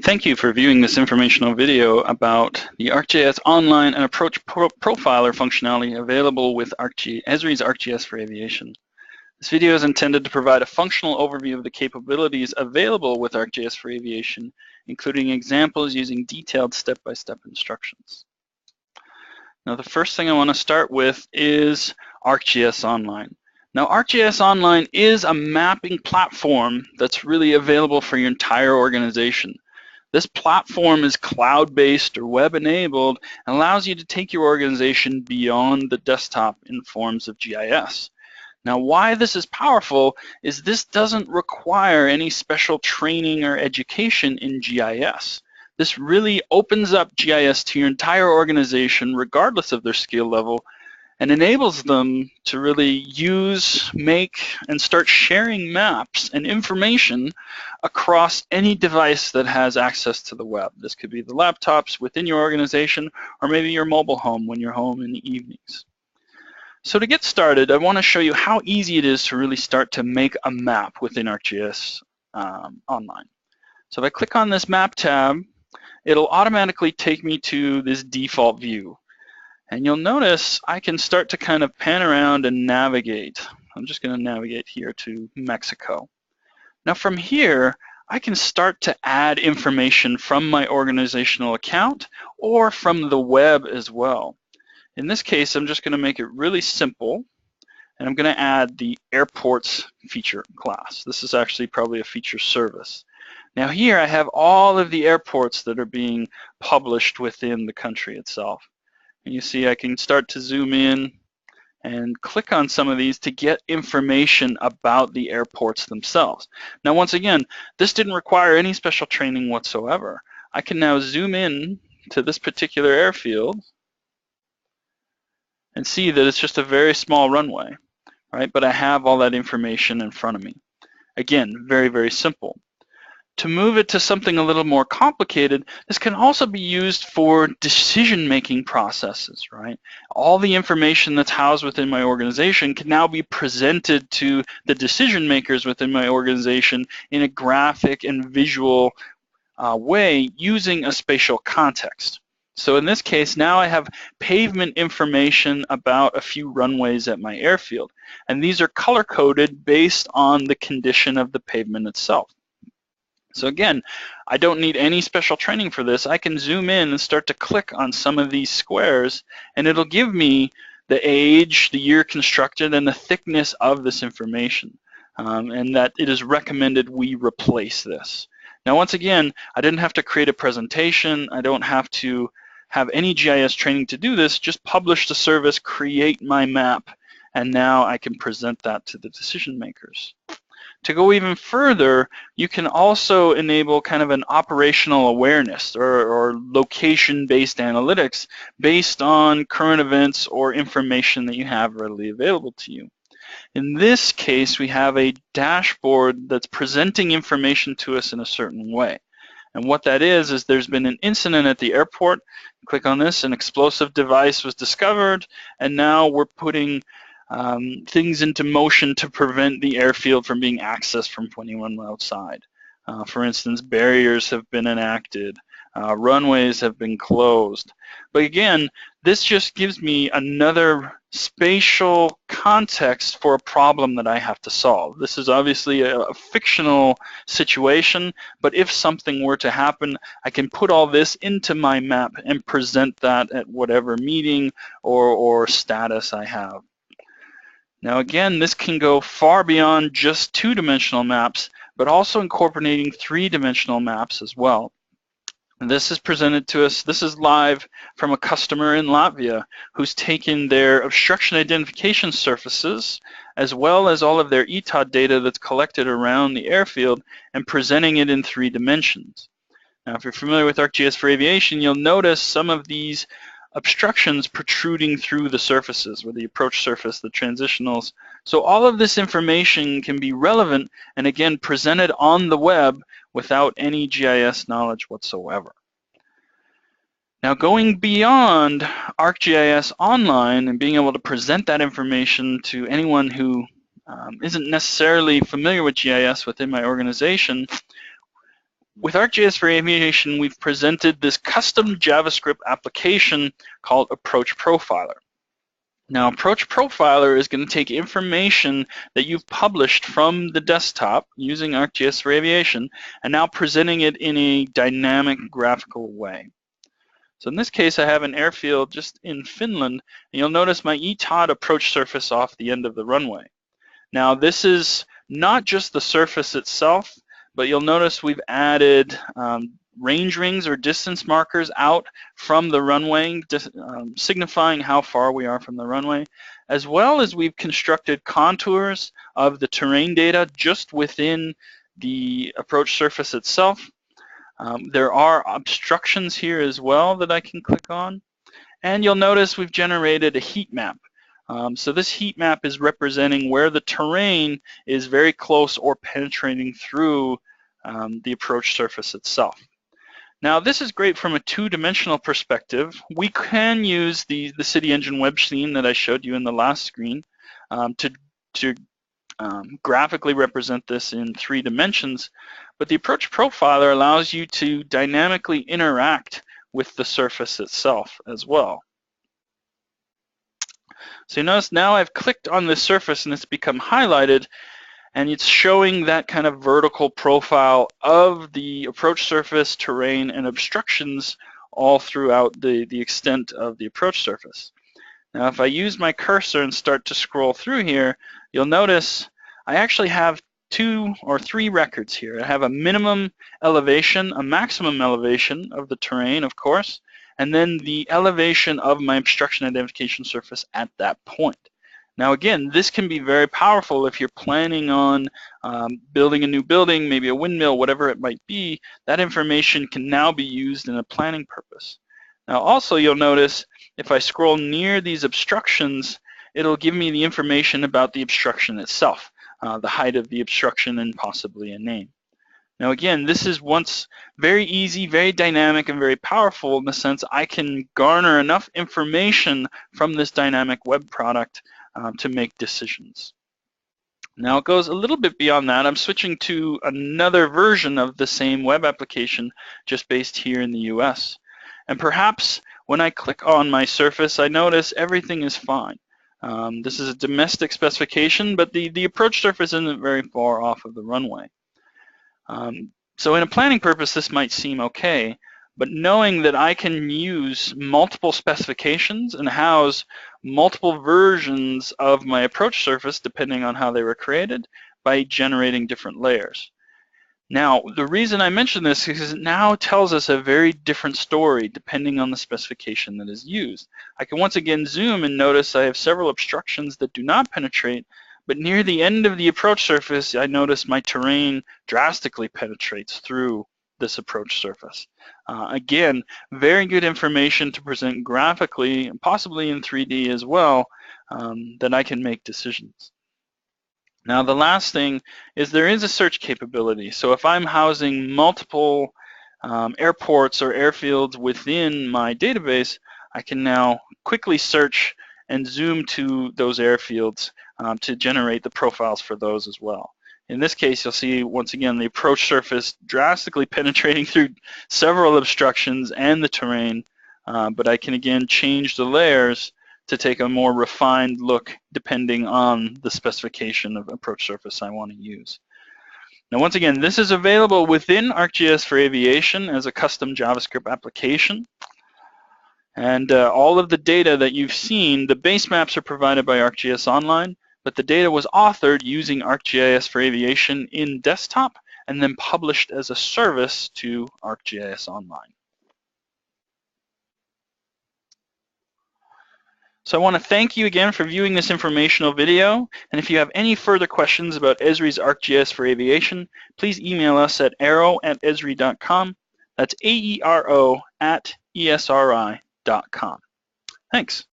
Thank you for viewing this informational video about the ArcGIS Online and Approach Profiler functionality available with Esri's ArcGIS for Aviation. This video is intended to provide a functional overview of the capabilities available with ArcGIS for Aviation, including examples using detailed step-by-step instructions. Now, the first thing I want to start with is ArcGIS Online. Now, ArcGIS Online is a mapping platform that's really available for your entire organization. This platform is cloud-based or web-enabled and allows you to take your organization beyond the desktop in forms of GIS. Now, why this is powerful is this doesn't require any special training or education in GIS. This really opens up GIS to your entire organization, regardless of their skill level, and enables them to really use, make, and start sharing maps and information across any device that has access to the web. This could be the laptops within your organization, or maybe your mobile home when you're home in the evenings. So to get started, I want to show you how easy it is to really start to make a map within ArcGIS Online. So if I click on this map tab, it'll automatically take me to this default view. And you'll notice I can start to kind of pan around and navigate. I'm just going to navigate here to Mexico. Now from here, I can start to add information from my organizational account or from the web as well. In this case, I'm just going to make it really simple, and I'm going to add the airports feature class. This is actually probably a feature service. Now here I have all of the airports that are being published within the country itself. And you see I can start to zoom in and click on some of these to get information about the airports themselves. Now once again, this didn't require any special training whatsoever. I can now zoom in to this particular airfield and see that it's just a very small runway, right? But I have all that information in front of me. Again, very, very simple. To move it to something a little more complicated, this can also be used for decision-making processes, right? All the information that's housed within my organization can now be presented to the decision makers within my organization in a graphic and visual way using a spatial context. So in this case, now I have pavement information about a few runways at my airfield, and these are color-coded based on the condition of the pavement itself. So again, I don't need any special training for this. I can zoom in and start to click on some of these squares, and it'll give me the age, the year constructed, and the thickness of this information, and that it is recommended we replace this. Now once again, I didn't have to create a presentation. I don't have to have any GIS training to do this. Just publish the service, create my map, and now I can present that to the decision makers. To go even further, you can also enable kind of an operational awareness or location-based analytics based on current events or information that you have readily available to you. In this case, we have a dashboard that's presenting information to us in a certain way. And what that is there's been an incident at the airport. Click on this, an explosive device was discovered, and now we're putting things into motion to prevent the airfield from being accessed from anyone outside. For instance, barriers have been enacted, runways have been closed. But again, this just gives me another spatial context for a problem that I have to solve. This is obviously a fictional situation, but if something were to happen, I can put all this into my map and present that at whatever meeting or status I have. Now again, this can go far beyond just two-dimensional maps, but also incorporating three-dimensional maps as well. And this is presented to us, this is live from a customer in Latvia who's taken their obstruction identification surfaces as well as all of their ETOD data that's collected around the airfield and presenting it in 3 dimensions. Now if you're familiar with ArcGIS for Aviation, you'll notice some of these obstructions protruding through the surfaces, or the approach surface, the transitionals. So all of this information can be relevant and again presented on the web without any GIS knowledge whatsoever. Now going beyond ArcGIS Online and being able to present that information to anyone who isn't necessarily familiar with GIS within my organization, With ArcGIS for Aviation, we've presented this custom JavaScript application called Approach Profiler. Now, Approach Profiler is going to take information that you've published from the desktop using ArcGIS for Aviation and now presenting it in a dynamic graphical way. So in this case, I have an airfield just in Finland, and you'll notice my ETOD approach surface off the end of the runway. Now, this is not just the surface itself, but you'll notice we've added range rings or distance markers out from the runway, signifying how far we are from the runway, as well as we've constructed contours of the terrain data just within the approach surface itself. There are obstructions here as well that I can click on, and you'll notice we've generated a heat map. So this heat map is representing where the terrain is very close or penetrating through the approach surface itself. Now, this is great from a two-dimensional perspective. We can use the City Engine web scene that I showed you in the last screen to graphically represent this in 3 dimensions, but the Approach Profiler allows you to dynamically interact with the surface itself as well. So you notice now I've clicked on the surface and it's become highlighted, and it's showing that kind of vertical profile of the approach surface, terrain, and obstructions all throughout the extent of the approach surface. Now, if I use my cursor and start to scroll through here, you'll notice I actually have 2 or 3 records here. I have a minimum elevation, a maximum elevation of the terrain, of course, and then the elevation of my obstruction identification surface at that point. Now again, this can be very powerful if you're planning on building a new building, maybe a windmill, whatever it might be. That information can now be used in a planning purpose. Now also you'll notice if I scroll near these obstructions, it'll give me the information about the obstruction itself, the height of the obstruction and possibly a name. Now again, this is once very easy, very dynamic, and very powerful in the sense I can garner enough information from this dynamic web product to make decisions. Now it goes a little bit beyond that. I'm switching to another version of the same web application just based here in the US. And perhaps when I click on my surface, I notice everything is fine. This is a domestic specification, but the approach surface isn't very far off of the runway. So in a planning purpose, this might seem okay, but knowing that I can use multiple specifications and house multiple versions of my approach surface depending on how they were created by generating different layers. Now, the reason I mention this is because it now tells us a very different story depending on the specification that is used. I can once again zoom and notice I have several obstructions that do not penetrate, but near the end of the approach surface, I notice my terrain drastically penetrates through this approach surface. Again, very good information to present graphically, and possibly in 3D as well, that I can make decisions. Now the last thing is there is a search capability. So if I'm housing multiple airports or airfields within my database, I can now quickly search and zoom to those airfields to generate the profiles for those as well. In this case, you'll see, once again, the approach surface drastically penetrating through several obstructions and the terrain, but I can, again, change the layers to take a more refined look depending on the specification of approach surface I want to use. Now, once again, this is available within ArcGIS for Aviation as a custom JavaScript application. And all of the data that you've seen, the base maps are provided by ArcGIS Online, but the data was authored using ArcGIS for Aviation in desktop and then published as a service to ArcGIS Online. So I want to thank you again for viewing this informational video, and if you have any further questions about Esri's ArcGIS for Aviation, please email us at aero@esri.com. That's AERO@ESRI.com. Thanks.